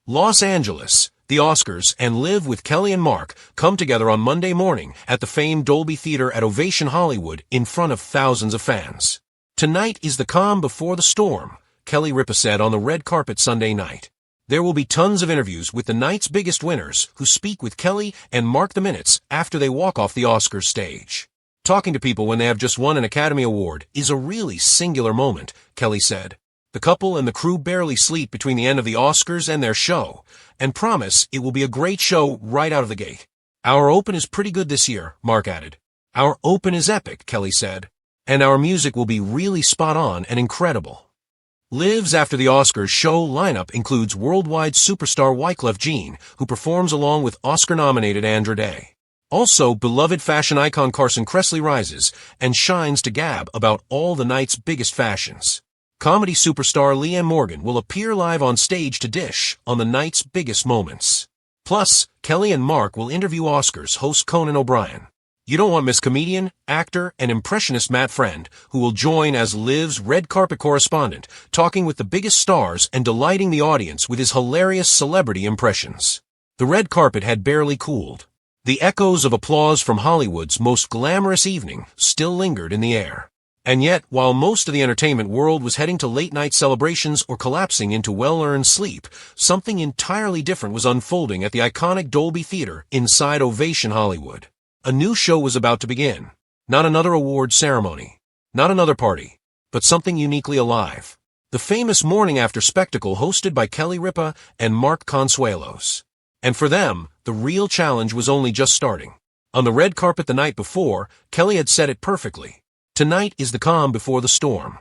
Los Angeles, the Oscars, and Live with Kelly and Mark come together on Monday morning at the famed Dolby Theater at Ovation Hollywood in front of thousands of fans. Tonight is the calm before the storm, Kelly Ripa said on the red carpet Sunday night. There will be tons of interviews with the night's biggest winners who speak with Kelly and mark the minutes after they walk off the Oscars stage. Talking to people when they have just won an Academy Award is a really singular moment, Kelly said. The couple and the crew barely sleep between the end of the Oscars and their show, and promise it will be a great show right out of the gate. Our open is pretty good this year, Mark added. Our open is epic, Kelly said, and our music will be really spot on and incredible. Live's After the Oscars show lineup includes worldwide superstar Wyclef Jean, who performs along with Oscar-nominated Andra Day. Also, beloved fashion icon Carson Kressley rises and shines to gab about all the night's biggest fashions. Comedy superstar Leanne Morgan will appear live on stage to dish on the night's biggest moments. Plus, Kelly and Mark will interview Oscars host Conan O'Brien. You don't want to miss comedian, actor, and impressionist Matt Friend, who will join as Live's red carpet correspondent, talking with the biggest stars and delighting the audience with his hilarious celebrity impressions. The red carpet had barely cooled. The echoes of applause from Hollywood's most glamorous evening still lingered in the air. And yet, while most of the entertainment world was heading to late-night celebrations or collapsing into well-earned sleep, something entirely different was unfolding at the iconic Dolby Theater inside Ovation Hollywood. A new show was about to begin. Not another award ceremony. Not another party. But something uniquely alive. The famous morning after spectacle hosted by Kelly Ripa and Mark Consuelos. And for them, the real challenge was only just starting. On the red carpet the night before, Kelly had said it perfectly. Tonight is the calm before the storm.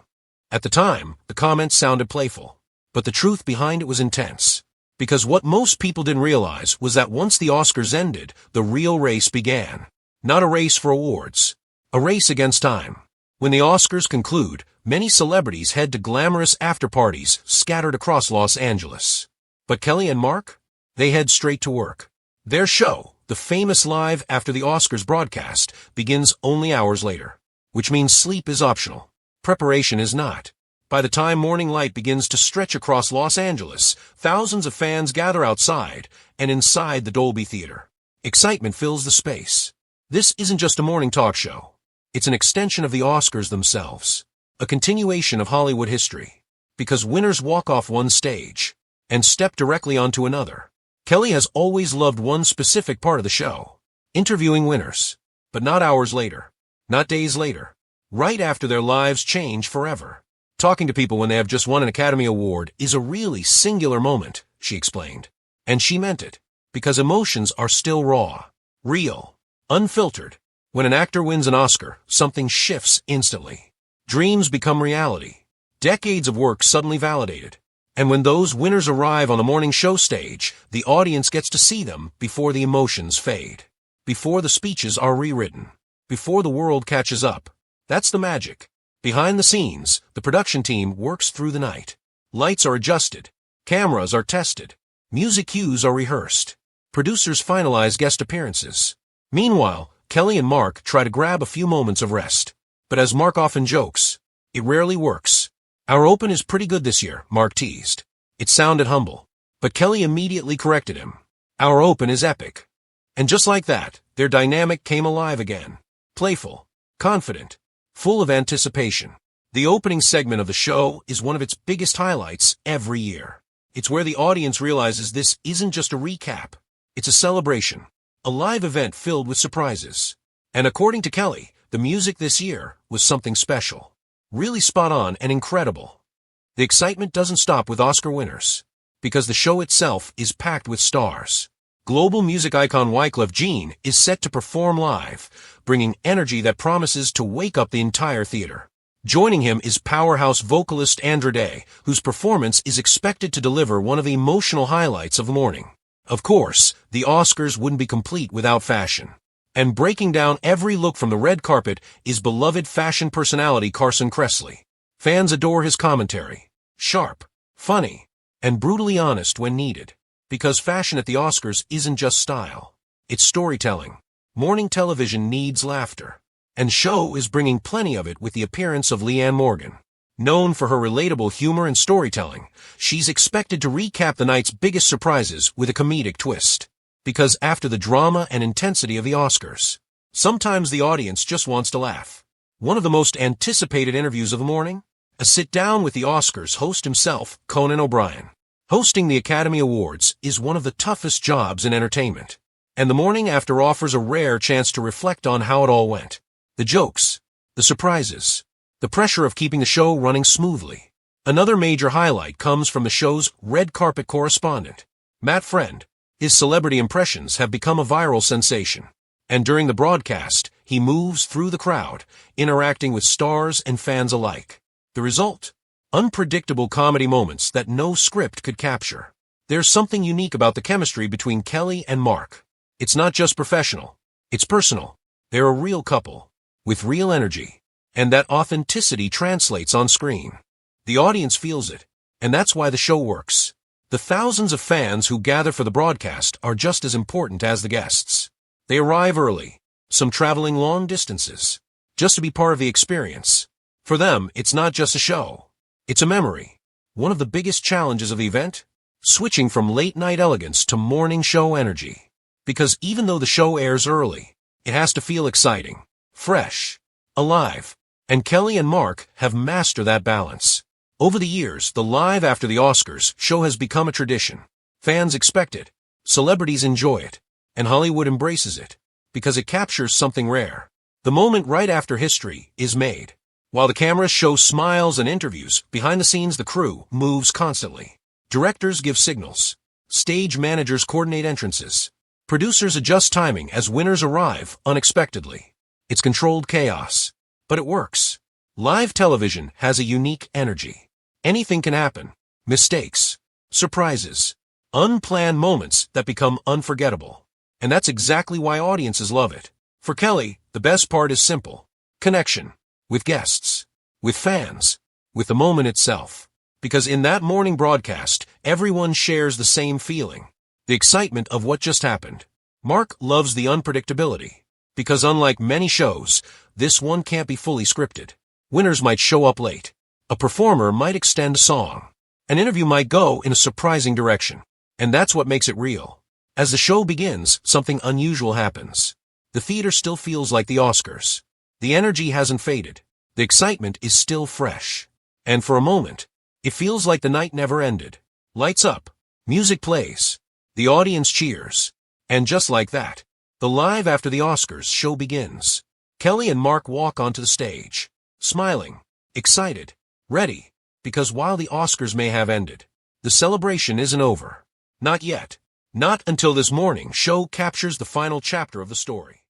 At the time, the comments sounded playful, but the truth behind it was intense. Because what most people didn't realize was that once the Oscars ended, the real race began. Not a race for awards. A race against time. When the Oscars conclude, many celebrities head to glamorous after-parties scattered across Los Angeles. But Kelly and Mark? They head straight to work. Their show, the famous Live After the Oscars broadcast, begins only hours later. Which means sleep is optional. Preparation is not. By the time morning light begins to stretch across Los Angeles, thousands of fans gather outside and inside the Dolby Theater. Excitement fills the space. This isn't just a morning talk show. It's an extension of the Oscars themselves. A continuation of Hollywood history. Because winners walk off one stage and step directly onto another. Kelly has always loved one specific part of the show. Interviewing winners. But not hours later. Not days later. Right after their lives change forever. Talking to people when they have just won an Academy Award is a really singular moment, she explained. And she meant it. Because emotions are still raw. Real. Unfiltered. When an actor wins an Oscar, something shifts instantly. Dreams become reality. Decades of work suddenly validated. And when those winners arrive on the morning show stage, the audience gets to see them before the emotions fade. Before the speeches are rewritten. Before the world catches up. That's the magic. Behind the scenes, the production team works through the night. Lights are adjusted. Cameras are tested. Music cues are rehearsed. Producers finalize guest appearances. Meanwhile, Kelly and Mark try to grab a few moments of rest. But as Mark often jokes, it rarely works. Our open is pretty good this year, Mark teased. It sounded humble. But Kelly immediately corrected him. Our open is epic. And just like that, their dynamic came alive again. Playful, confident, full of anticipation. The opening segment of the show is one of its biggest highlights every year. It's where the audience realizes this isn't just a recap. It's a celebration. A live event filled with surprises. And according to Kelly, the music this year was something special. Really spot on and incredible. The excitement doesn't stop with Oscar winners. Because the show itself is packed with stars. Global music icon Wyclef Jean is set to perform live, bringing energy that promises to wake up the entire theater. Joining him is powerhouse vocalist Andra Day, whose performance is expected to deliver one of the emotional highlights of the morning. Of course, the Oscars wouldn't be complete without fashion. And breaking down every look from the red carpet is beloved fashion personality Carson Kressley. Fans adore his commentary. Sharp, funny, and brutally honest when needed. Because fashion at the Oscars isn't just style. It's storytelling. Morning television needs laughter. And show is bringing plenty of it with the appearance of Leanne Morgan. Known for her relatable humor and storytelling, she's expected to recap the night's biggest surprises with a comedic twist. Because after the drama and intensity of the Oscars, sometimes the audience just wants to laugh. One of the most anticipated interviews of the morning? A sit-down with the Oscars host himself, Conan O'Brien. Hosting the Academy Awards is one of the toughest jobs in entertainment. And the morning after offers a rare chance to reflect on how it all went. The jokes, the surprises, the pressure of keeping the show running smoothly. Another major highlight comes from the show's red carpet correspondent, Matt Friend. His celebrity impressions have become a viral sensation. And during the broadcast, he moves through the crowd, interacting with stars and fans alike. The result? Unpredictable comedy moments that no script could capture. There's something unique about the chemistry between Kelly and Mark. It's not just professional, it's personal. They're a real couple, with real energy, and that authenticity translates on screen. The audience feels it, and that's why the show works. The thousands of fans who gather for the broadcast are just as important as the guests. They arrive early, some traveling long distances, just to be part of the experience. For them, it's not just a show. It's a memory. One of the biggest challenges of the event? Switching from late-night elegance to morning show energy. Because even though the show airs early, it has to feel exciting, fresh, alive. And Kelly and Mark have mastered that balance. Over the years, the Live After the Oscars show has become a tradition. Fans expect it, celebrities enjoy it, and Hollywood embraces it, because it captures something rare. The moment right after history is made. While the cameras show smiles and interviews, behind the scenes the crew moves constantly. Directors give signals. Stage managers coordinate entrances. Producers adjust timing as winners arrive unexpectedly. It's controlled chaos, but it works. Live television has a unique energy. Anything can happen. Mistakes, surprises, unplanned moments that become unforgettable. And that's exactly why audiences love it. For Kelly, the best part is simple. Connection. With guests. With fans. With the moment itself. Because in that morning broadcast, everyone shares the same feeling. The excitement of what just happened. Mark loves the unpredictability. Because unlike many shows, this one can't be fully scripted. Winners might show up late. A performer might extend a song. An interview might go in a surprising direction. And that's what makes it real. As the show begins, something unusual happens. The theater still feels like the Oscars. The energy hasn't faded. The excitement is still fresh. And for a moment, it feels like the night never ended. Lights up. Music plays. The audience cheers. And just like that, the Live After the Oscars show begins. Kelly and Mark walk onto the stage, smiling, excited, ready, because while the Oscars may have ended, the celebration isn't over. Not yet. Not until this morning show captures the final chapter of the story.